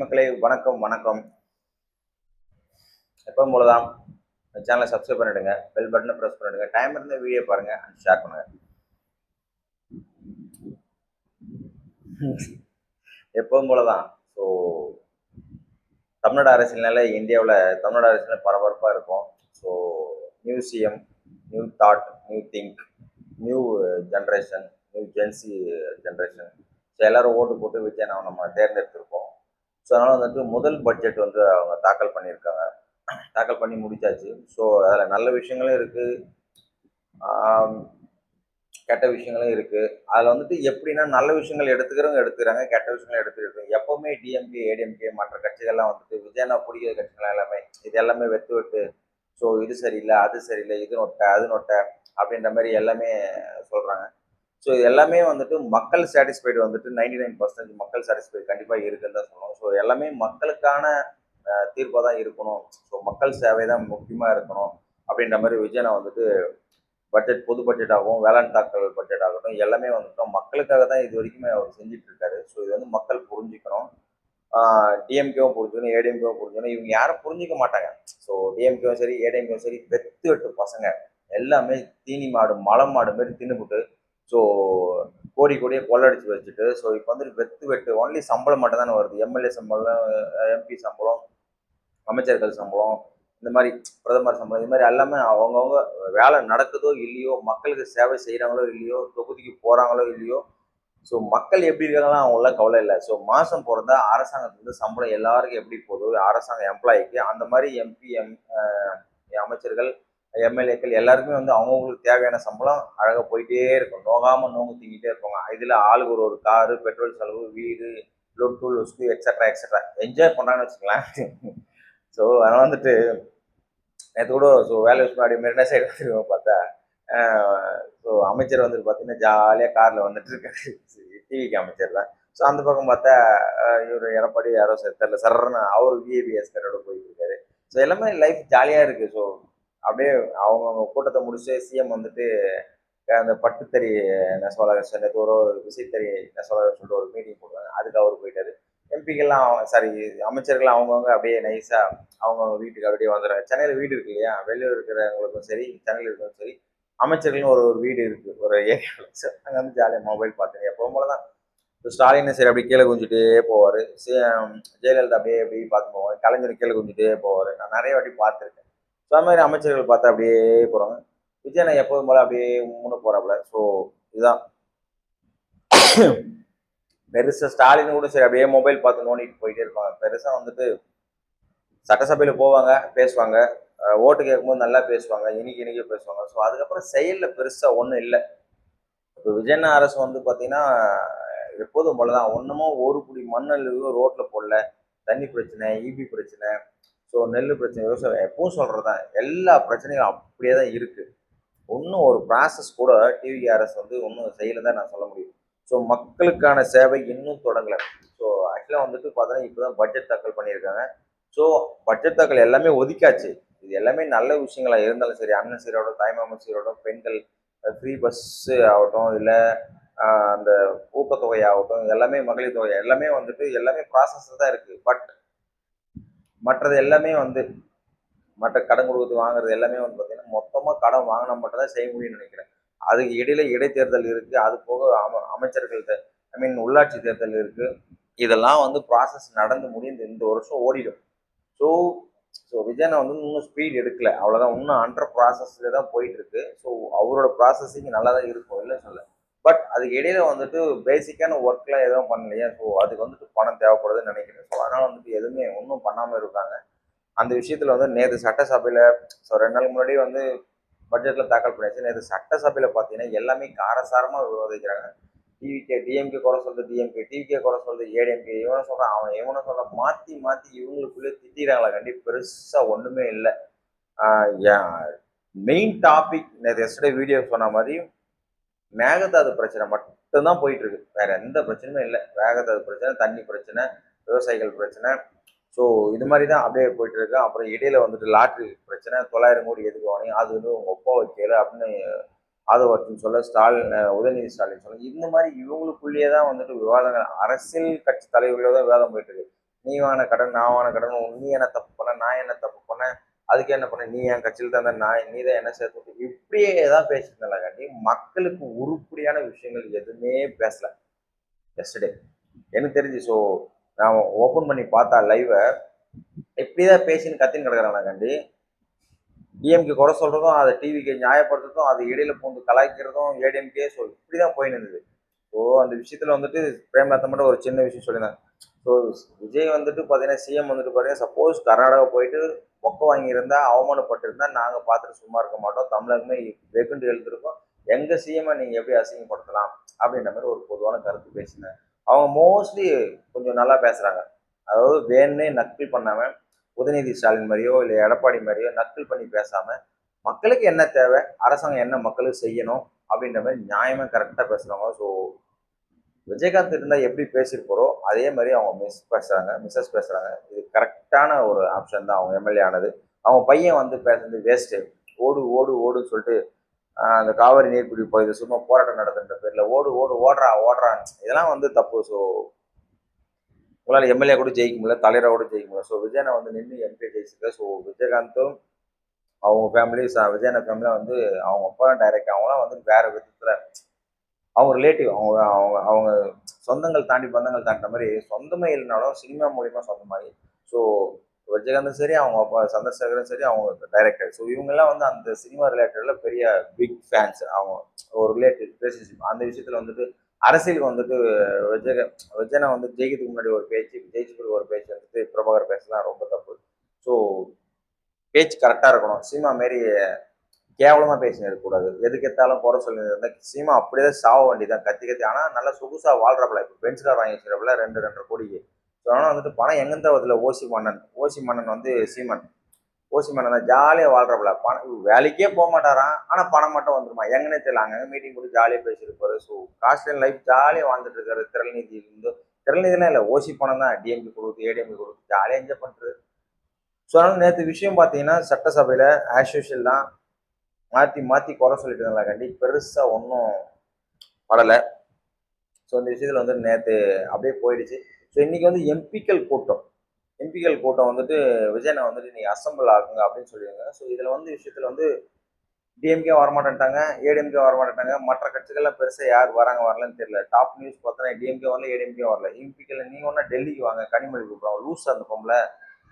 மக்களே, வணக்கம் வணக்கம். எப்பவும் போல தான் சேனலை சப்ஸ்கிரைப் பண்ணிடுங்க, பெல் பட்டனை ப்ரெஸ் பண்ணிடுங்க. டைம் இருந்த வீடியோ பாருங்க அண்ட் ஷேர் பண்ணுங்க. எப்பவும் போல தான். ஸோ தமிழ்நாடு அரசியல்னால இந்தியாவில் தமிழ்நாடு அரசியல் பரபரப்பாக இருக்கும். So new CM, new thought, new think, new generation, new gen Z generation. So எல்லாரும் ஓட்டு போட்டு விஜய் நம்ம தேர்ந்தெடுத்திருக்கோம். ஸோ அதனால் வந்துட்டு முதல் பட்ஜெட் வந்து அவங்க தாக்கல் பண்ணியிருக்காங்க. தாக்கல் பண்ணி முடிச்சாச்சு. ஸோ அதில் நல்ல விஷயங்களும் இருக்குது, கெட்ட விஷயங்களும் இருக்குது. அதில் வந்துட்டு எப்படின்னா நல்ல விஷயங்கள் எடுத்துக்கிறவங்க எடுத்துக்கிறாங்க, கெட்ட விஷயங்கள் எடுத்துக்கிறாங்க. எப்போவுமே டிஎம்கே ஏடிஎம்கே மற்ற கட்சிகள்லாம் வந்துட்டு விஜயனா பிடிக்கிற கட்சிகள் எல்லாமே இது எல்லாமே வெட்டு. ஸோ இது சரியில்லை, அது சரியில்லை, இது நொட்டை, அது நொட்டை அப்படின்ற மாதிரி எல்லாமே சொல்கிறாங்க. ஸோ இது எல்லாமே வந்துட்டு மக்கள் சாட்டிஸ்ஃபைடு வந்துட்டு 99% மக்கள் சாட்டிஸ்ஃபைடு கண்டிப்பாக இருக்குன்னு தான் சொல்லணும். ஸோ எல்லாமே மக்களுக்கான தீர்ப்பாக தான் இருக்கணும். ஸோ மக்கள் சேவை தான் முக்கியமாக இருக்கணும் அப்படின்ற மாதிரி விஜயனை வந்துட்டு பட்ஜெட், பொது பட்ஜெட்டாகவும் வேளாண் தாக்கல் பட்ஜெட் ஆகட்டும் எல்லாமே வந்துட்டு மக்களுக்காக தான் இது வரைக்குமே அவர் செஞ்சுட்டு இருக்காரு. ஸோ இது வந்து மக்கள் புரிஞ்சுக்கணும். டிஎம்கேவும் புரிஞ்சுக்கணும், ஏடிஎம்கேவும் புரிஞ்சுக்கணும். இவங்க யாரும் புரிஞ்சிக்க மாட்டாங்க. ஸோ டிஎம்கேவும் சரி ஏடிஎம்கேவும் சரி வெட்டு பசங்க எல்லாமே தீனி மாடு மலம் மாடு மாதிரி தின்னுபிட்டு ஸோ கோடியே கொள்ளடிச்சு வச்சுட்டு ஸோ இப்போ வந்துட்டு வெட்டு ஒன்லி சம்பளம் மட்டும் தானே வருது. எம்எல்ஏ சம்பளம், எம்பி சம்பளம், அமைச்சர்கள் சம்பளம், இந்த மாதிரி பிரதமர் சம்பளம், இது மாதிரி எல்லாமே அவங்கவுங்க வேலை நடக்குதோ இல்லையோ, மக்களுக்கு சேவை செய்கிறாங்களோ இல்லையோ, தொகுதிக்கு போகிறாங்களோ இல்லையோ, ஸோ மக்கள் எப்படி இருக்காங்களோ அவங்களாம் கவலை இல்லை. ஸோ மாதம் போகிறதா அரசாங்கத்துக்கு சம்பளம் எல்லாருக்கும் எப்படி போகுதோ அரசாங்க எம்ப்ளாய்க்கு அந்த மாதிரி எம்பி அமைச்சர்கள் எம்எல்ஏக்கள் எல்லாருக்குமே வந்து அவங்கவுங்களுக்கு தேவையான சம்பளம் அழகாக போயிட்டே இருக்கும். நோகாமல் நோங்கு தூங்கிட்டே இருப்பாங்க. இதில் ஆளுக்கு ஒரு காரு, பெட்ரோல் செலவு, வீடு, லொட்டு லொஸ்கு எக்ஸட்ரா என்ஜாய் பண்ணுறாங்கன்னு வச்சுக்கலாம். ஸோ அதனால் வந்துட்டு நேற்று கூட ஸோ வேலை விஷயம் அப்படி மெரினா சைடு வந்துருக்கோம் பார்த்தா ஸோ அமைச்சர் வந்துட்டு பார்த்தீங்கன்னா ஜாலியாக காரில் வந்துட்டு இருக்காரு. டிவிக்கு அமைச்சர் தான். ஸோ அந்த பக்கம் பார்த்தா இவர் எடப்பாடி யாரோ தெரியல சரன்னு அவர் விஏபிஎஸ் காரோட போயிட்டு இருக்காரு. ஸோ எல்லாமே லைஃப் ஜாலியாக இருக்குது. ஸோ அப்படியே அவங்க கூட்டத்தை முடிச்சு சிஎம் வந்துட்டு அந்த பட்டுத்தறி நெசவாளர் நேற்று ஒரு விசைத்தறி நெசவாளர் சொல்லிட்டு ஒரு மீட்டிங் போடுவாங்க, அதுக்கு அவர் போயிட்டாரு. எம்பிக்கெல்லாம் சாரி அமைச்சர்கள் அவங்கவுங்க அப்படியே நைஸாக அவங்கவுங்க வீட்டுக்கு அப்படியே வந்துடுறாங்க. சென்னையில் வீடு இருக்கு இல்லையா, வெளியூர் இருக்கிறவங்களுக்கும் சரி சென்னையில் இருக்கிறவங்களும் சரி அமைச்சர்களும் ஒரு வீடு இருக்குது ஒரு ஏரியாவில். சார் அங்கே வந்து ஜாலியாக மொபைல் பார்த்துங்க எப்பவும் போல தான். ஸ்டாலின் சரி அப்படி கீழே குஞ்சிட்டே போவார், ஜெயலலிதா அப்படியே அப்படியே பார்த்து போவார், கலைஞர் கீழே குஞ்சிட்டே போவார். நான் நிறைய வாட்டி பார்த்துருக்கேன். ஸோ அது மாதிரி அமைச்சர்கள் பார்த்தா அப்படியே போகிறாங்க. விஜயனை எப்போதும் போல அப்படியே முன்ன போகிறாப்புல. ஸோ இதுதான் பெருசாக ஸ்டாலின் கூட சரி அப்படியே மொபைல் பார்த்து நோண்டிட்டு போயிட்டே இருப்பாங்க. பெருசாக வந்துட்டு சட்டசபையில் போவாங்க, பேசுவாங்க, ஓட்டு கேட்கும்போது நல்லா பேசுவாங்க, இனிக்க பேசுவாங்க. ஸோ அதுக்கப்புறம் செயலில் பெருசாக ஒன்றும் இல்லை. இப்போ விஜயண்ணா அரசு வந்து பார்த்தீங்கன்னா எப்போதும் போல தான். ஒன்றுமோ ஒரு குடி மண்ணெல்லாம் ரோட்டில் போடல, தண்ணி பிரச்சனை, இபி பிரச்சனை, ஸோ நெல் பிரச்சனை, விவசாயம் எப்பவும் சொல்கிறது தான். எல்லா பிரச்சனையும் அப்படியே தான் இருக்குது. ஒன்றும் ஒரு ப்ராசஸ் கூட டிவி அரசு வந்து ஒன்றும் செய்யலை தான் நான் சொல்ல முடியும். ஸோ மக்களுக்கான சேவை இன்னும் தொடங்கலை. ஸோ ஆக்சுவலாக வந்துட்டு பார்த்தீங்கன்னா இப்போ தான் பட்ஜெட் தாக்கல் பண்ணியிருக்காங்க. ஸோ பட்ஜெட் தாக்கல் எல்லாமே ஒதுக்காச்சு. இது எல்லாமே நல்ல விஷயங்களா இருந்தாலும் சரி, அண்ணன் சீரோட, தாய்மாமன் சீரோட, பெண்கள் ஃப்ரீ பஸ்ஸு ஆகட்டும், இல்லை அந்த ஊக்கத்தொகை ஆகட்டும், எல்லாமே மகளிர் தொகை எல்லாமே வந்துட்டு எல்லாமே ப்ராசஸ் தான் இருக்குது. பட் மற்றது எல்லாமே வந்து மற்ற கடன் கொடுத்து வாங்குறது எல்லாமே வந்து பார்த்தீங்கன்னா மொத்தமாக கடன் வாங்கினா மட்டும் தான் செய்ய முடியும்னு நினைக்கிறேன். அதுக்கு இடையில இடைத்தேர்தல் இருக்குது, அது போக அமைச்சர்கள் ஐ மீன் உள்ளாட்சி தேர்தல் இருக்குது. இதெல்லாம் வந்து ப்ராசஸ் நடந்து முடிந்து இந்த வருஷம் ஓடிடும். ஸோ ஸோ விஜயனை வந்து இன்னும் ஸ்பீட் எடுக்கல, அவ்வளோதான். இன்னும் அண்டர் ப்ராசஸ்ல தான் போயிட்டு இருக்கு. ஸோ அவரோட ப்ராசஸிங் நல்லா தான் இருக்கும், இல்லை சொல்ல. பட் அதுக்கு இடையில வந்துட்டு பேசிக்கான ஒர்க்லாம் எதுவும் பண்ணலையா. ஸோ அதுக்கு வந்துட்டு பணம் தேவைப்படுதுன்னு நினைக்கிறேன். ஸோ அதனால் வந்துட்டு எதுவுமே ஒன்றும் பண்ணாமல் இருக்காங்க. அந்த விஷயத்தில் வந்து நேற்று சட்டசபையில் ஸோ 2 நாள் முன்னாடி வந்து பட்ஜெட்டில் தாக்கல் பண்ணியாச்சு. நேற்று சட்டசபையில் பார்த்தீங்கன்னா எல்லாமே காரசாரமாக விவாதிக்கிறாங்க. டிஎம்கே குறை சொல்றது டிஎம்கே, டிவிகே குறை சொல்றது ஏடிஎம்கே, இவனை சொல்கிறான் அவன் இவனை சொல்கிறான், மாற்றி மாற்றி இவங்களுக்குள்ளே திட்டிடுறாங்களா கண்டிப்பாக. பெருசாக ஒன்றுமே இல்லை. மெயின் டாபிக் நேற்று எஸ்டே வீடியோ சொன்ன மாதிரி மேகதாது பிரச்சனை மட்டும்தான் போயிட்டு இருக்கு. வேற எந்த பிரச்சனையும் இல்லை. மேகதாது பிரச்சனை, தண்ணி பிரச்சனை, விவசாயிகள் பிரச்சனை, ஸோ இது மாதிரி தான் அப்படியே போயிட்டு இருக்கு. அப்புறம் இடையில வந்துட்டு லாட்ரி பிரச்சனை, 900 கோடி எதுக்கு வாங்கி, அது வந்து உங்க ஒப்பா வைக்கல அப்படின்னு ஆதவர்த்தின்னு சொல்ல, ஸ்டாலின் உதயநிதி ஸ்டாலின் சொல்ல, இந்த மாதிரி இவங்களுக்குள்ளேயே தான் வந்துட்டு விவாதங்கள் அரசியல் கட்சி தலைவர்களோட தான் விவாதம் போயிட்டு இருக்கு. நீ வாங்கின கடன் நான் வாங்கின கடன், நீ என்ன தப்பு பண்ண நான் என்ன தப்பு பண்ணேன், அதுக்கு என்ன பண்ண நீ என் கட்சியில் தான் நான் நீ தான் என்ன சேர்த்து இப்படியே தான் பேசிட்டு இருந்தாங்க. மக்களுக்கு உருப்படியான விஷயங்கள் எதுவுமே பேசல எஸ்டர்டே எனக்கு தெரிஞ்சு. ஸோ நான் ஓப்பன் பண்ணி பார்த்தா லைவை எப்படிதான் பேசின்னு கத்தின்னு கிடக்குறாங்கண்டி. டிஎம்கே குறை சொல்றதும் அதை டிவிக்கு நியாயப்படுத்துறதும் அது இடையில பூந்து கலாய்க்கிறதும் ஏடிஎம்கே. ஸோ இப்படிதான் போயின்னு இருந்தது. ஸோ அந்த விஷயத்துல வந்துட்டு பிரேமலதா மட்டும் ஒரு சின்ன விஷயம் சொல்லியிருந்தாங்க. ஸோ விஜய் வந்துட்டு பார்த்தீங்கன்னா சிஎம் வந்துட்டு பார்த்தீங்கன்னா சப்போஸ் கர்நாடகா போயிட்டு மொக்க வாங்கியிருந்தா அவமானப்பட்டிருந்தா நாங்கள் பார்த்துட்டு சும்மா இருக்க மாட்டோம், தமிழகமே வெகுண்டு எழுதிருக்கோம், எங்கள் சிஎம்ஐ நீங்கள் எப்படி அசிங்கப்படுத்தலாம் அப்படின்ற மாதிரி ஒரு பொதுவான கருத்து பேசினேன். அவங்க மோஸ்ட்லி கொஞ்சம் நல்லா பேசுகிறாங்க. அதாவது வேணுன்னே நக்கல் பண்ணாமல் உதயநிதி ஸ்டாலின் மாதிரியோ இல்லை எடப்பாடி மாதிரியோ நக்கல் பண்ணி பேசாமல் மக்களுக்கு என்ன தேவை, அரசாங்கம் என்ன மக்களுக்கு செய்யணும் அப்படின்ற மாதிரி நியாயமாக கரெக்டாக பேசுகிறவங்க. ஸோ விஜயகாந்த் இருந்தால் எப்படி பேசியிருப்போரோ அதே மாதிரி அவங்க மிஸ்ஸஸ் பேசுகிறாங்க. இது கரெக்டான ஒரு ஆப்ஷன் தான் அவங்க எம்எல்ஏ ஆனது. அவங்க பையன் வந்து பேசுறது வேஸ்ட்டு. ஓடு ஓடு ஓடுன்னு சொல்லிட்டு அந்த காவிரி நீர்பிடி பகுதி சும்மா போராட்டம் நடத்துன்ற பேரில் ஓடு ஓடு ஓடுறான் இதெல்லாம் வந்து தப்பு. ஸோ உங்களால் எம்எல்ஏ கூட ஜெயிக்க முடியல, தலைவராக கூட ஜெயிக்க முடியல. ஸோ விஜயனை வந்து நின்று எம்பி ஜெயிச்சிருக்க. ஸோ விஜயகாந்தும் அவங்க ஃபேமிலி விஜயன ஃபேமிலியாக வந்து அவங்க அப்பா டைரக்ட் அவங்களாம் வந்து வேற விதத்தில் அவங்க ரிலேட்டிவ் அவங்க அவங்க அவங்க சொந்தங்கள் தாண்டி பந்தங்கள் தாண்டின மாதிரி சொந்தமே இல்லைனாலும் சினிமா மூலியமா சொந்தமாகி. ஸோ விஜயகாந்தும் சரி அவங்க அப்பா சந்திரசேகரும் சரி அவங்க டைரக்டர். ஸோ இவங்கெல்லாம் வந்து அந்த சினிமா ரிலேட்டட்ல பெரிய பிக் ஃபேன்ஸ். அவங்க ஒரு ரிலேட்டிவ் ரிலேஷன்ஷிப் அந்த விஷயத்துல வந்துட்டு அரசியலுக்கு வந்துட்டு விஜய விஜயனை வந்து ஜெயிக்கிறதுக்கு முன்னாடி ஒரு பேச்சு, ஜெயிச்சு பிறகு ஒரு பேச்சு வந்துட்டு பிரபாகர் பேசலாம் ரொம்ப தப்பு. ஸோ பேச்சு கரெக்டாக இருக்கணும். சினிமா மாரி கேவலமா பேசினு இருக்கக்கூடாது. எதுக்கு எடுத்தாலும் குறை சொல்லி இருந்தா சீமா அப்படியே சாவ வேண்டியதான் கத்தி கத்தி. ஆனா நல்லா சொகுசா வாழ்றப்பல இப்போ பென்ஸ் கார் வாங்கி வச்சிருப்பல 2.5 கோடிக்கு. ஸோ ஆனால் வந்துட்டு பணம் எங்கேருந்து வருதுல ஓசி மன்னன் வந்து சீமன். ஓசி மன்னன் தான் ஜாலியாக வாழ்றப்பல பணம் வேலைக்கே போக மாட்டாராம். ஆனால் பணம் மட்டும் வந்துருமா எங்கன்னே தெரியல. அங்கங்கே மீட்டிங் போட்டு ஜாலியாக பேசியிருப்பாரு. ஸோ காஸ்ட் அண்ட் லைஃப் ஜாலியாக வாழ்ந்துட்டு இருக்காரு. திரள்நிதிலாம் இல்லை, ஓசி பணம் தான் டிஎம்கே கொடுத்து ஏடிஎம்கே கொடுத்து ஜாலியாக என்ஜாய் பண்ணுறது. ஸோ அதனால நேற்று விஷயம் பார்த்தீங்கன்னா சட்டசபையில் ஆஸ் யூஷுவல் தான் மாற்றி மாற்றி குறை சொல்லிட்டு இருந்தாங்கண்டி பெருசாக ஒன்றும் படலை. ஸோ இந்த விஷயத்தில் வந்து நேற்று அப்படியே போயிடுச்சு. ஸோ இன்னைக்கு வந்து எம்பிக்கள் கூட்டம் வந்துட்டு விஜயனை வந்துட்டு நீங்கள் அசம்பிள் ஆகுங்க அப்படின்னு சொல்லியிருங்க. ஸோ இதில் வந்து விஷயத்தில் வந்து டிஎம்கே வரமாட்டேன்ட்டாங்க, ஏடிஎம்கே வரமாட்டேன்ட்டாங்க. மற்ற கட்சிகள்லாம் பெருசாக யார் வராங்க வரலன்னு தெரியல. டாப் நியூஸ் பார்த்தோன்னா டிஎம்கே வரல, ஏடிஎம்கே வரல. எம்பிக்கள் நீங்கள் ஒன்றா டெல்லிக்கு வாங்க, கனிமொழி கூப்பிட்றாங்க லூஸ் அந்த பொம்பளை.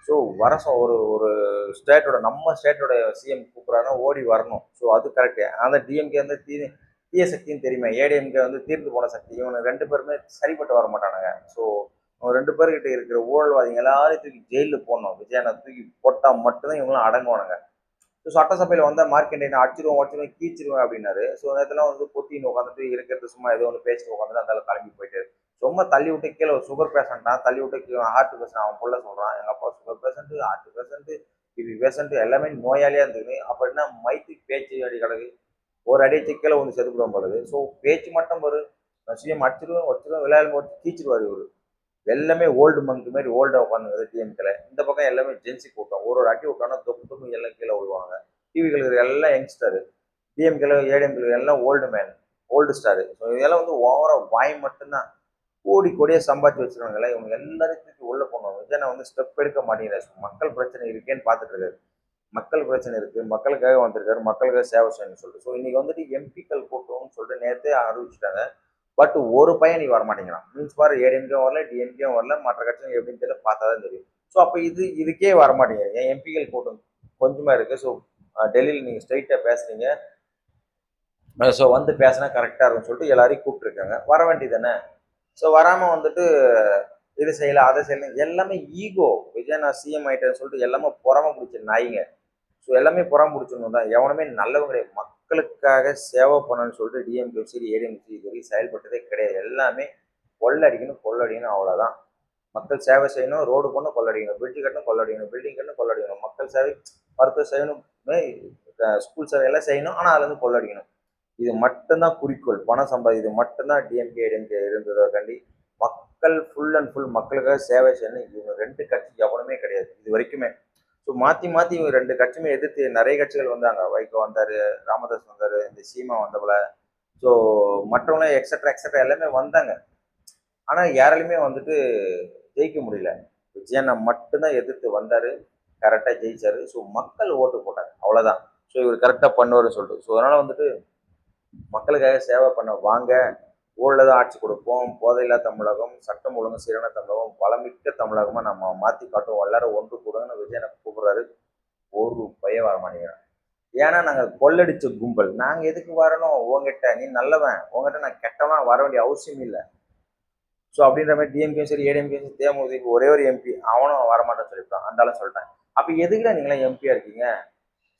ஸோ வரசம் ஒரு ஒரு ஸ்டேட்டோட நம்ம ஸ்டேட்டோட சிஎம் கூப்பிட்றாங்க ஓடி வரணும். ஸோ அது கரெக்டு. அந்த டிஎம்கே வந்து தீய சக்தின்னு தெரியுமே, ஏடிஎம்கே வந்து தீர்ந்து போன சக்தி. இவங்க 2 பேருமே சரிப்பட்டு வர மாட்டானுங்க. ஸோ அவங்க 2 பேர்கிட்ட இருக்கிற ஊழல்வாதிங்க எல்லாரையும் தூக்கி ஜெயிலில் போடணும். விஜயனை தூக்கி போட்டால் மட்டும்தான் இவங்களாம் அடங்குவானுங்க. ஸோ சட்டசபையில் வந்து மார்க்கெண்டை அடிச்சிருவோம் கீச்சிருவேன் அப்படின்னாரு. ஸோ நேரத்தில் வந்து பொத்தின்னு உட்காந்துட்டு இருக்கிறது சும்மா ஏதோ ஒன்று பேசிட்டு உட்காந்துட்டு அந்த கிளம்பி போயிட்டு சும்மா தள்ளி விட்டு கீழே ஒரு சுகர் பேஷண்ட்டான் தள்ளி விட்டு கீழே ஹார்ட் பேஷண்ட் அவன் புள்ள சொல்கிறான். எங்கள் அப்பா sugar patient, heart patient, BP patient எல்லாமே நோயாளியாக இருந்தது. அப்படின்னா மைத்து பேச்சு அடி கிடக்கு. ஒரு அடி கீழே ஒன்று செதுக்கிடும் பொழுது. ஸோ பேச்சு மட்டும் ஒரு சிஎம் வச்சிருவோம் விளையாடும் போட்டு கீச்சிருவார் இவர். எல்லாமே ஓல்டு மங்க் மாதிரி ஓல்டா உட்காந்துங்க டிஎம்கேல. இந்த பக்கம் எல்லாமே ஜென்சி கூட்டம். ஒரு ஒரு அடி விட்டோன்னா தொப்பு எல்லாம் கீழே விழுவாங்க. டிவிகளுக்கு எல்லாம் யங்ஸ்டர், டிஎம்கேல ஏடிஎம்கே எல்லாம் old man, old star. So இதெல்லாம் வந்து ஓவரா வாய் மட்டும்தான் கோடி கோடியாக சம்பாதிச்சு வச்சிருக்காங்களே. இவங்க எல்லாரையும் தூக்கி உள்ள போனோம். விஜயனை வந்து ஸ்டெப் எடுக்க மாட்டேங்கிறாரு. மக்கள் பிரச்சனை இருக்கேன்னு பார்த்துட்டு இருக்காரு. மக்கள் பிரச்சனை இருக்கு, மக்களுக்காக வந்திருக்காரு, மக்களுக்காக சேவை செய்யணும்னு சொல்லிட்டு. ஸோ இன்னைக்கு வந்துட்டு எம்பிக்கள் கூட்டம்னு சொல்லிட்டு நேற்றே அறிவிச்சிட்டாங்க. பட் ஒரு பையன் நீ வரமாட்டேங்கிறான். மீன்ஸ் பாரு ஏடிஎம்கே வரல, டிஎம்கே வரல, மற்ற கட்சிகள் எப்படின்னு தெரியல, பார்த்தா தான் தெரியும். ஸோ அப்போ இதுக்கே வரமாட்டேங்குது. என் எம்பிக்கள் கூட்டம் கொஞ்சமா இருக்கு. ஸோ டெல்லியில் நீங்கள் ஸ்ட்ரைட்டாக பேசுறீங்க. ஸோ வந்து பேசினா கரெக்டாக இருக்கும்னு சொல்லிட்டு எல்லாரையும் கூப்பிட்டுருக்காங்க. வர வேண்டியது தானே. ஸோ வராமல் வந்துட்டு இது செய்யலை அதை செய்யலை எல்லாமே ஈகோ. விஜய் நான் சிஎம் ஆயிட்டேன்னு சொல்லிட்டு எல்லாமே புறம பிடிச்ச நாய்ங்க. ஸோ எல்லாமே புறம் பிடிச்சிடணும் தான். எவனுமே நல்லவங்க கிடையாது. மக்களுக்காக சேவை பண்ணணும்னு சொல்லிட்டு டிஎம்கே சரி ஏடிஎம்கே இது வரைக்கும் செயல்பட்டதே கிடையாது. எல்லாமே கொள்ளடிக்கணும் அவ்வளோதான். மக்கள் சேவை செய்யணும், ரோடு போடணும் கொள்ளடிக்கணும், பிரிட்ஜ் கட்டணும் கொள்ளடிக்கணும், பில்டிங் கட்டணும் கொள்ளடிக்கணும், மக்கள் சேவை மருத்துவ செய்யணும், ஸ்கூல் சேவை எல்லாம் செய்யணும். ஆனால் அதுலேருந்து கொள்ளடிக்கணும். இது மட்டும்தான் குறிக்கோள். பணம் சம்பாதி இது மட்டும்தான் டிஎம்கே ஏடிஎம்கே இருந்ததை கண்டி மக்கள் ஃபுல் அண்ட் ஃபுல் மக்களுக்காக சேவை செய்யணும். இவங்க 2 கட்சி எவனுமே கிடையாது இது வரைக்குமே. ஸோ மாற்றி மாற்றி இவங்க 2 கட்சியுமே எதிர்த்து நிறைய கட்சிகள் வந்தாங்க. வைகோ வந்தார், ராமதாஸ் வந்தார், இந்த சீமா வந்தபோல. ஸோ மற்றவங்க எக்ஸட்ரா எல்லாமே வந்தாங்க. ஆனால் யாராலையுமே வந்துட்டு ஜெயிக்க முடியல. விஜயனை மட்டும்தான் எதிர்த்து வந்தார், கரெக்டாக ஜெயிச்சாரு. ஸோ மக்கள் ஓட்டு போட்டாங்க, அவ்வளோதான். ஸோ இவர் கரெக்டாக பண்ணுவார்னு சொல்லிட்டு. ஸோ அதனால் வந்துட்டு மக்களுக்காக சேவை பண்ண வாங்க, ஊழல தான் ஆட்சி கொடுப்போம், போதையில்லா தமிழகம், சட்டம் ஒழுங்கு சீரான தமிழகம், வளமிக்க தமிழகமாக நம்ம மாற்றி காட்டுவோம், எல்லாரும் ஒன்று கூடுங்கன்னு விஜயனை கூப்பிடுறாரு. ஒரு பையன் வர மாட்டேங்கிறான். ஏன்னா நாங்கள் கொள்ளடிச்ச கும்பல், நாங்கள் எதுக்கு வரணும் உங்ககிட்ட, நீ நல்லவன், உங்ககிட்ட நான் கெட்டவன் வர வேண்டிய அவசியம் இல்லை. ஸோ அப்படின்ற மாதிரி டிஎம்கேயும் சரி ஏடிஎம்கேயும் சரி தேமுதிக ஒரே ஒரு எம்பி அவனும் வரமாட்டேன்னு சொல்லிவிட்டான், அந்தாலும் சொல்லிட்டேன். அப்போ எதுக்குல நீங்களாம் எம்பியா இருக்கீங்க?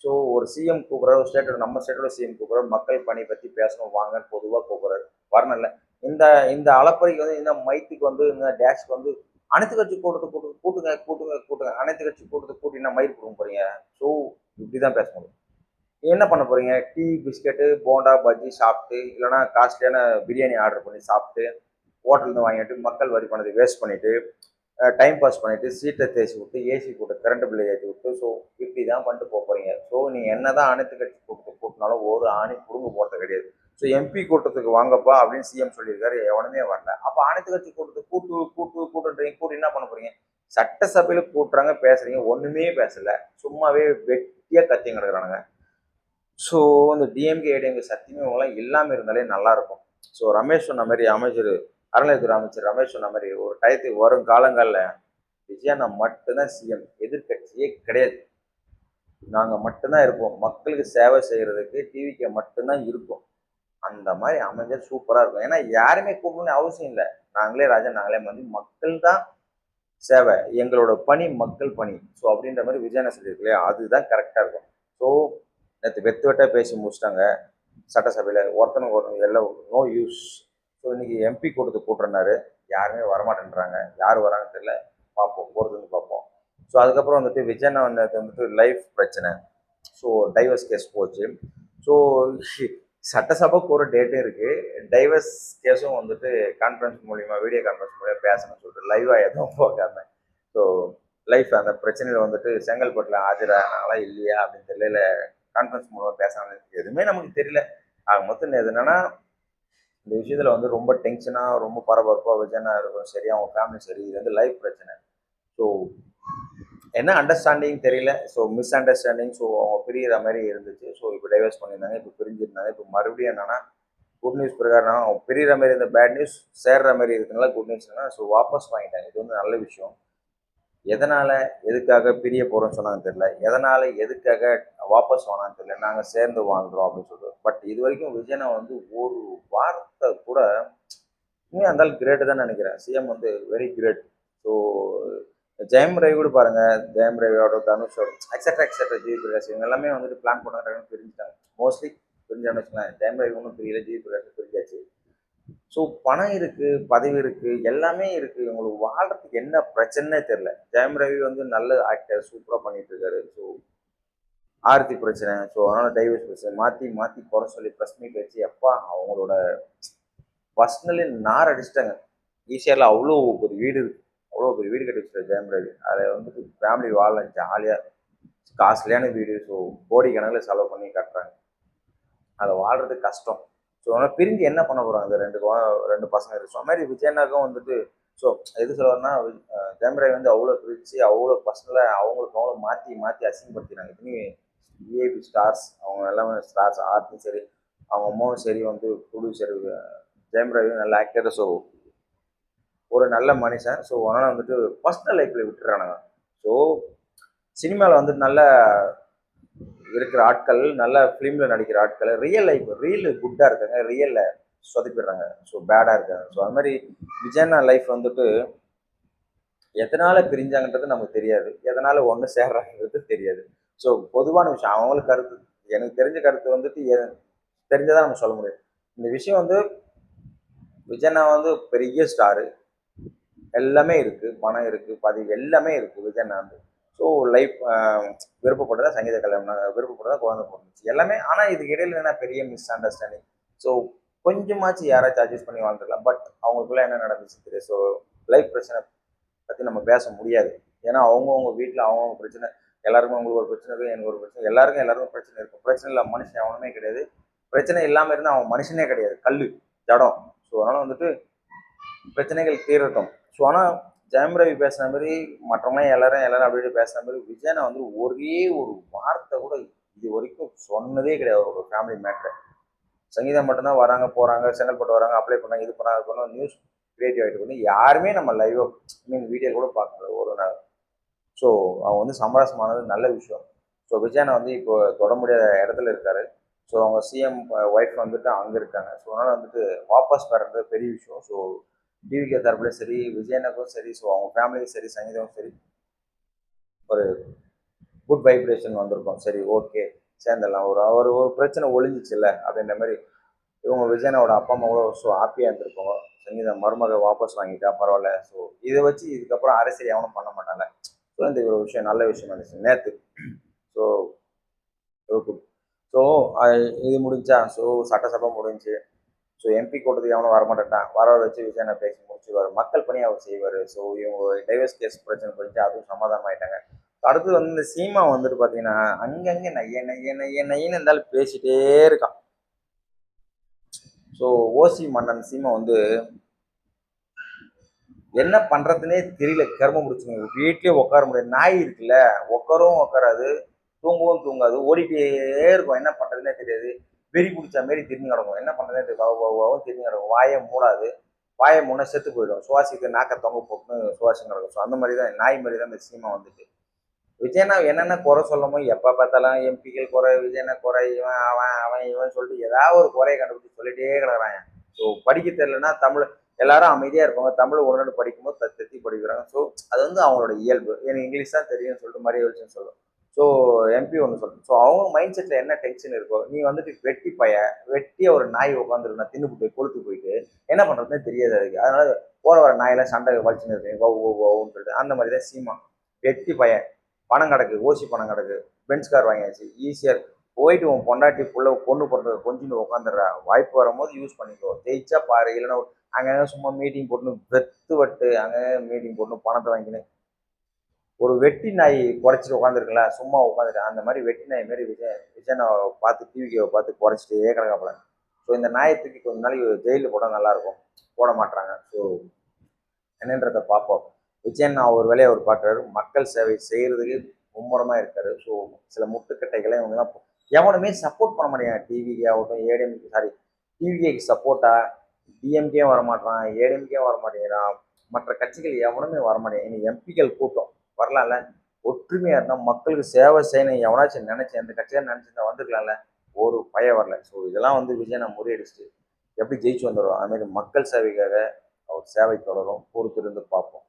ஸோ ஒரு சிஎம் கூப்பிட்றாரு, ஒரு ஸ்டேட்டோட நம்ம ஸ்டேட்டோட சிஎம் கூப்பிட்றாரு, மக்கள் பணி பற்றி பேசணும் வாங்கன்னு பொதுவாக கூப்பிட்றாரு, வரணும்ல. இந்த இந்த அலப்பறைக்கு வந்து இந்த மைத்துக்கு வந்து இந்த டேஷ்க்கு வந்து அனைத்து கட்சி கூட்டுங்க அனைத்து கட்சி கூட்டினா மயிர் கொடுக்க போறீங்க. ஸோ இப்படிதான் பேச முடியும். என்ன பண்ண போறீங்க? டீ பிஸ்கெட்டு போண்டா பஜ்ஜி சாப்பிட்டு, இல்லைன்னா காஸ்ட்லியான பிரியாணி ஆர்டர் பண்ணி சாப்பிட்டு, ஹோட்டல்ந்து வாங்கிட்டு மக்கள் வரி பணத்தை வேஸ்ட் பண்ணிட்டு, டைம் பாஸ் பண்ணிட்டு, சீட்டை தேய்ச்சி விட்டு, ஏசி போட்டு, கரண்ட் பில்லை ஏற்றி விட்டு, ஸோ இப்படி தான் பண்ணிட்டு போறீங்க. ஸோ நீங்கள் என்னதான் அனைத்து கட்சி கூட்டினாலும் ஒரு ஆணி புடுங்க போகிறது கிடையாது. ஸோ எம்பி கூட்டத்துக்கு வாங்கப்பா அப்படின்னு சிஎம் சொல்லியிருக்காரு, எவனுமே வரல. அப்போ அனைத்து கட்சி கூட்டத்துக்கு கூட்டுன்றீங்க, கூட்டி என்ன பண்ண போறீங்க? சட்டசபையில கூட்டுறாங்க, பேசுறீங்க, ஒண்ணுமே பேசல, சும்மாவே வெட்டியா கத்தி கிடக்குறானுங்க. ஸோ இந்த டிஎம்கே ஏடிஎம்கே சத்தியமே இவங்களாம் இல்லாமல் இருந்தாலே நல்லா இருக்கும். ஸோ ரமேஷ் சொன்ன மாதிரி அமைச்சர், அறநிலையத்துறை அமைச்சர் ரமேஷ் சொன்ன மாதிரி ஒரு டயத்துக்கு வரும் காலங்களில் விஜயண்ணா மட்டும்தான் சிஎம், எதிர்கட்சியே கிடையாது. நாங்கள் மட்டும்தான் இருப்போம், மக்களுக்கு சேவை செய்யறதுக்கு டிவிக்கே மட்டும்தான் இருக்கும். அந்த மாதிரி அமைஞ்சர் சூப்பராக இருக்கும். ஏன்னா யாருமே கூப்பிடணும்னு அவசியம் இல்லை, நாங்களே ராஜா நாங்களே வந்து மக்கள் தான் சேவை, எங்களோட பணி மக்கள் பணி. ஸோ அப்படின்ற மாதிரி விஜயண்ணா சொல்லியிருக்கு இல்லையா, அதுதான் கரெக்டாக இருக்கும். ஸோ நேற்று வெட்டாக பேசி முடிச்சிட்டாங்க சட்டசபையில், ஒருத்தனுக்கு ஒருத்தனுக்கு எல்லாம் நோ யூஸ். ஸோ இன்னைக்கு எம்பி கூட்டுறனாரு, யாருமே வரமாட்டேன்றாங்க, யார் வராங்கன்னு தெரியல, பார்ப்போம் போகிறதுன்னு பார்ப்போம். ஸோ அதுக்கப்புறம் வந்துட்டு விஜயண்ணா வந்துட்டு லைஃப் பிரச்சனை, ஸோ டைவர்ஸ் கேஸ் போச்சு. ஸோ சட்டசபைக்கு ஒரு டேட்டும் இருக்குது, டைவர்ஸ் கேஸும் வந்துட்டு கான்ஃபரன்ஸ் மூலிமா வீடியோ கான்ஃபரன்ஸ் மூலிமா பேசணும்னு சொல்லிட்டு லைவாக எதுவும் போகாம, ஸோ லைஃப் அந்த பிரச்சனையில் வந்துட்டு செங்கல்பட்டில் ஆஜரானாங்களா இல்லையா அப்படின்னு தெரியல, கான்ஃபரன்ஸ் மூலமாக பேசுகிறாங்க, எதுவுமே நமக்கு தெரியல. ஆக மொத்தம் எது என்னன்னா, இந்த விஷயத்தில் வந்து ரொம்ப டென்ஷனாக ரொம்ப பரபரப்பாக விஜயனா இருக்கும் சரி, அவங்க ஃபேமிலி சரி, இது வந்து லைஃப் பிரச்சனை. ஸோ என்ன அண்டர்ஸ்டாண்டிங் தெரியல, ஸோ மிஸ் அண்டர்ஸ்டாண்டிங். ஸோ அவங்க பிரிகிற மாதிரி இருந்துச்சு. ஸோ இப்போ டைவர்ஸ் பண்ணியிருந்தாங்க, இப்போ பிரிஞ்சிருந்தாங்க. இப்போ மறுபடியும் என்னன்னா குட் நியூஸ் பிரகாரம் அவங்க பிரிகிற மாதிரி இருந்த பேட் நியூஸ் சேர்ற மாதிரி இருக்குனால குட் நியூஸ் என்னன்னா, ஸோ வாபஸ் வாங்கிட்டாங்க. இது வந்து நல்ல விஷயம். எதனால் எதுக்காக பிரிய போகிறோம்னு சொன்னாங்கன்னு தெரியல, எதனால் எதுக்காக வாபஸ் வாங்கினான்னு தெரியல, நாங்கள் சேர்ந்து வாழ்கிறோம் அப்படின்னு சொல்லிட்டு. பட் இது வரைக்கும் விஜயனை வந்து ஒரு வார்த்தை கூட இன்னும் அந்த கிரேட்டு தான் நினைக்கிறேன். சிஎம் வந்து very great. So Jayam Ravi கூட பாருங்க, ஜெயம் ரவியோட தனுஷோட எக்ஸெட்ரா ஜி பிரகாஷ் இவங்க எல்லாமே வந்துட்டு பிளான் பண்ணாங்க, பிரிஞ்சுட்டாங்க. மோஸ்ட்லி பிரிஞ்சான்னு வச்சுக்கலாம். ஜெயம் ரவி ஒன்றும் பிரியல, ஜி பிரகாஷ் பிரிஞ்சாச்சு. ஸோ பணம் இருக்கு, பதவி இருக்கு, எல்லாமே இருக்கு, உங்களுக்கு வாழ்றதுக்கு என்ன பிரச்சனைனே தெரியல. ஜெயம் ரவி வந்து நல்ல ஆக்டர், சூப்பராக பண்ணிட்டு இருக்காரு. ஸோ ஆர்த்தி பிரச்சனை, ஸோ அதனால டைவர்ஸ் பிரச்சனை மாற்றி மாற்றி குறை சொல்லி ப்ரெஸ் மீட் வச்சு எப்பா அவங்களோட பர்சனலி நார் அடிச்சிட்டாங்க. ஈஸியாரில் அவ்வளோ ஒரு வீடு இருக்கு, அவ்வளோ பெரிய வீடு கட்டி வச்சுருக்காரு ஜெயம் ரவி. அதை வந்துட்டு ஃபேமிலி வாழ ஜாலியாக காஸ்ட்லியான வீடு, ஸோ கோடி கணக்கில் செலவு பண்ணி கட்டுறாங்க. அதை வாழ்றது கஷ்டம். ஸோ அதனால் பிரிஞ்சு என்ன பண்ண போகிறாங்க அந்த ரெண்டு பசங்க இருக்கு. ஸோ அது மாதிரி விஜயனாக்கும் வந்துட்டு, ஸோ எது சொல்லுவாருன்னா ஜெயம் ரவி வந்து அவ்வளோ பிரித்து அவ்வளோ பர்சனலாக அவங்களுக்கு அவ்வளோ மாற்றி மாற்றி அசிங்கப்படுத்தினாங்க. இதுலேயும் விஐபி ஸ்டார்ஸ் அவங்க எல்லாமே ஸ்டார்ஸ், ஆர்ட்டும் சரி அவங்க அம்மாவும் சரி வந்து ப்ரொடியூசர் ஜெயம் ரவி நல்ல ஆக்டர், ஸோ ஒரு நல்ல மனுஷன். ஸோ அதனால் வந்துட்டு பர்சனல் லைஃப்பில் விட்டுறானுங்க. ஸோ சினிமாவில் வந்துட்டு நல்ல இருக்கிற ஆட்கள், நல்ல ஃபிலிமில் நடிக்கிற ஆட்கள் ரியல் லைஃப் ரியல் குட்டாக இருக்காங்க, ரியலில் சொதப்பிடுறாங்க, ஸோ பேடாக இருக்காங்க. ஸோ அது மாதிரி விஜயண்ணா லைஃப் வந்துட்டு எதனால் பிரிஞ்சாங்கன்றது நமக்கு தெரியாது, எதனால் ஒன்று சேர்றாங்கிறது தெரியாது. ஸோ பொதுவான விஷயம் அவங்களுக்கு கருத்து, எனக்கு தெரிஞ்ச கருத்து வந்துட்டு தெரிஞ்சதான் நம்ம சொல்ல முடியும். இந்த விஷயம் வந்து விஜயண்ணா வந்து பெரிய ஸ்டாரு, எல்லாமே இருக்குது, பணம் இருக்குது, பதவி எல்லாமே இருக்குது விஜயண்ணா வந்து. ஸோ லைஃப் விருப்பப்பட்டதா சங்கீத கல்யாணம், விருப்பப்பட்டதா குழந்தை போட்டுச்சு எல்லாமே. ஆனால் இதுக்கு இடையில என்ன பெரிய மிஸ் அண்டர்ஸ்டாண்டிங். ஸோ கொஞ்சமாச்சும் யாராச்சும் அட்ஜஸ்ட் பண்ணி வாழ்ந்துடலாம், பட் அவங்களுக்குள்ள என்ன நடந்துச்சு தெரியும். ஸோ லைஃப் பிரச்சனை பற்றி நம்ம பேச முடியாது, ஏன்னா அவங்கவுங்க வீட்டில் அவங்கவுங்க பிரச்சனை, எல்லாருக்கும் உங்களுக்கு ஒரு பிரச்சனை இருக்குது, எனக்கு ஒரு பிரச்சனை, எல்லாருக்கும் பிரச்சனை இருக்கும். பிரச்சனை இல்லாமல் மனுஷன் அவனுமே கிடையாது, பிரச்சனை இல்லாமல் இருந்தால் அவன் மனுஷனே கிடையாது, கல் ஜடம். ஸோ அதனால் வந்துட்டு பிரச்சனைகள் தீரட்டும். ஸோ ஆனால் ஜெயம் ரவி பேசுன மாதிரி மற்றவங்களாம் எல்லாரும் அப்படி இப்படி பேசுன மாதிரி விஜயனை வந்து ஒரே ஒரு வார்த்தை கூட இது வரைக்கும் சொன்னதே கிடையாது. ஒரு ஃபேமிலி மேட்ரு. சங்கீதா மட்டும்தான் வராங்க போறாங்க, செங்கல்பட்டு வராங்க, அப்ளை பண்ணாங்க, இது பண்ணாங்க, அது பண்ணாங்க, நியூஸ் கிரியேட்டிவ் ஆகிட்டு பண்ணி யாருமே நம்ம லைவ் மீன் வீடியோ கூட பார்க்க முடியல ஒரு நாள். ஸோ அவங்க வந்து சமரசமானது நல்ல விஷயம். ஸோ விஜயனை வந்து இப்போ தொட முடியாத இடத்துல இருக்காரு. ஸோ அவங்க சிஎம் ஒய்ஃப் வந்துட்டு அங்கே இருக்காங்க. ஸோ அதனால் வந்துட்டு வாபஸ் பெறது பெரிய விஷயம். ஸோ டிவிகே தரப்புலையும் சரி, விஜயனுக்கும் சரி, ஸோ அவங்க ஃபேமிலியும் சரி, சங்கீதமும் சரி, ஒரு குட் வைப்ரேஷன் வந்திருக்கும். சரி, ஓகே, சேர்ந்துடலாம். ஒரு ஒரு பிரச்சனை ஒழிஞ்சிச்சுல்ல அப்படின்ற மாதிரி இவங்க விஜயனோட அப்பா அம்மா கூட ஸோ ஹாப்பியாக இருந்திருப்பாங்க. சங்கீதம் மருமக வாபஸ் வாங்கிட்டா பரவாயில்ல. ஸோ இதை வச்சு இதுக்கப்புறம் அரசியல் எவனும் பண்ண மாட்டாங்க. ஸோ இந்த ஒரு விஷயம் நல்ல விஷயம் இருந்துச்சு நேற்று. So okay. ஸோ இது முடிஞ்சா ஸோ சட்டசபை முடிஞ்சு. ஸோ எம்பி கூட்டத்துக்கு எவனும் வரமாட்டான். வர வச்சு விஜயனை பேசி முடிச்சுவார். மக்கள் பணி அவர் செய்வார். ஸோ இவங்க டைவர்ஸ் கேஸ் பிரச்சனை போயிட்டு அதுவும் சமாதானம் ஆயிட்டாங்க. அடுத்து வந்து இந்த சீமா வந்துட்டு பார்த்தீங்கன்னா அங்கங்கே நைய நைய நைய நையன்னு இருந்தாலும் பேசிட்டே இருக்கான். ஸோ ஓசி மன்னன் சீமா வந்து என்ன பண்றதுன்னே தெரியல. கரும முடிச்சுங்க. வீட்லயே உட்கார முடியாது. நாய் இருக்குல்ல, உட்காரவும் உட்காராது, தூங்கவும் தூங்காது, ஓடிட்டே இருக்கும். என்ன பண்றதுன்னே தெரியாது. வெறி பிடிச்ச மாரி திரும்பி கிடக்கும். என்ன பண்றதுனே தெரியாது. திரும்பி கிடக்கும். வாயை மூடாது. வாயை மூண செத்து போயிடும். சுவாசிக்க நாக்க தொங்க போட்டுன்னு சுவாசம் கிடக்கும். ஸோ அந்த மாதிரி தான் நாய் மாதிரி தான் இந்த சீமா வந்துட்டு. விஜயனா என்னென்ன குறை சொல்லமோ எப்போ பார்த்தாலும் எம்பிக்கள் குறை, விஜயனா குறை, இவன் அவன் அவன் இவன் சொல்லிட்டு ஏதாவது ஒரு குறையை கண்டுபிடிச்சி சொல்லிட்டே கிடக்குறாங்க. ஸோ படிக்க தெரியலன்னா தமிழ் எல்லாரும் அமைதியாக இருப்பாங்க. தமிழ் ஒன்று படிக்கும்போது தத்தி படிக்கிறாங்க. ஸோ அது வந்து அவங்களோட இயல்பு. எனக்கு இங்கிலீஷ் தான் தெரியும்னு சொல்லிட்டு மரியாதை வச்சுன்னு சொல்லும். ஸோ எம்பி ஒன்று சொல்லும். ஸோ அவங்க மைண்ட் செட்டில் என்ன டென்ஷன் இருக்கோ, நீ வந்துட்டு வெட்டி வெட்டிய ஒரு நாய் உட்காந்துருந்தா தின்னு கொளுத்து போயிட்டு என்ன பண்ணுறதுனே தெரியாது அதுக்கு. அதனால போகிற வர நாயெல்லாம் சண்டை வலிச்சுன்னு இருக்கு ஓன்னு சொல்லிட்டு அந்த மாதிரி தான் சீமா. வெட்டி பணம் கிடக்கு, ஓசி பணம் கிடக்கு, பென்ஸ் கார் வாங்கியாச்சு, ஈஸியாக போயிட்டு உன் பொண்டாட்டி பொண்ணு போடுறது கொஞ்சம் உட்காந்துடுறா. வாய்ப்பு வரும்போது யூஸ் பண்ணிக்கோ. ஜெயிச்சா பாரு, இல்லைன்னா அங்கங்கே சும்மா மீட்டிங் போட்டுன்னு வெட்டு அங்கே மீட்டிங் போட்டுன்னு பணத்தை வாங்கிக்கின்னு ஒரு வெட்டி நாய் குறைச்சிட்டு உட்காந்துருக்குல்ல, சும்மா உட்காந்துட்டேன் அந்த மாதிரி வெட்டி நாய் மாரி விஜயனை பார்த்து டிவிக்கு பார்த்து குறைச்சிட்டே கிடக்காப்புல. ஸோ இந்த நாயை தூக்கி கொஞ்ச நாளைக்கு ஜெயிலில் போட்டால் நல்லாயிருக்கும். போட மாட்டாங்க. ஸோ என்னன்றதை பார்ப்போம். விஜயன் அவர் வேலையை அவர் பார்க்குறாரு. மக்கள் சேவை செய்கிறதுக்கு மும்முரமாக இருக்காரு. ஸோ சில முட்டுக்கட்டைகளை இவங்கெல்லாம் எவனுமே சப்போர்ட் பண்ண மாட்டேங்கிறான். டிவிகே ஆகட்டும், ஏடிஎம்கே, சாரி, டிவிகேக்கு சப்போர்ட்டாக டிஎம்கே வரமாட்டான், ஏடிஎம்கே வரமாட்டேங்கிறான். மற்ற கட்சிகள் எவனுமே வரமாட்டேங்க. இன்னைக்கு எம்பிக்கள் கூட்டம் வரலாம்ல, ஒற்றுமையாக இருந்தால் மக்களுக்கு சேவை செய்யணும் எவனாச்சும் நினைச்சேன் எந்த கட்சியாக நினச்சிருந்தா வந்துருக்கலாம்ல. ஒரு பயம் வரல. ஸோ இதெல்லாம் வந்து விஜயனை முறியடிச்சுட்டு எப்படி ஜெயிச்சு வந்துடும். அதுமாரி மக்கள் சேவைக்காக அவர் சேவை தொடரும். பொறுத்திருந்து பார்ப்போம்.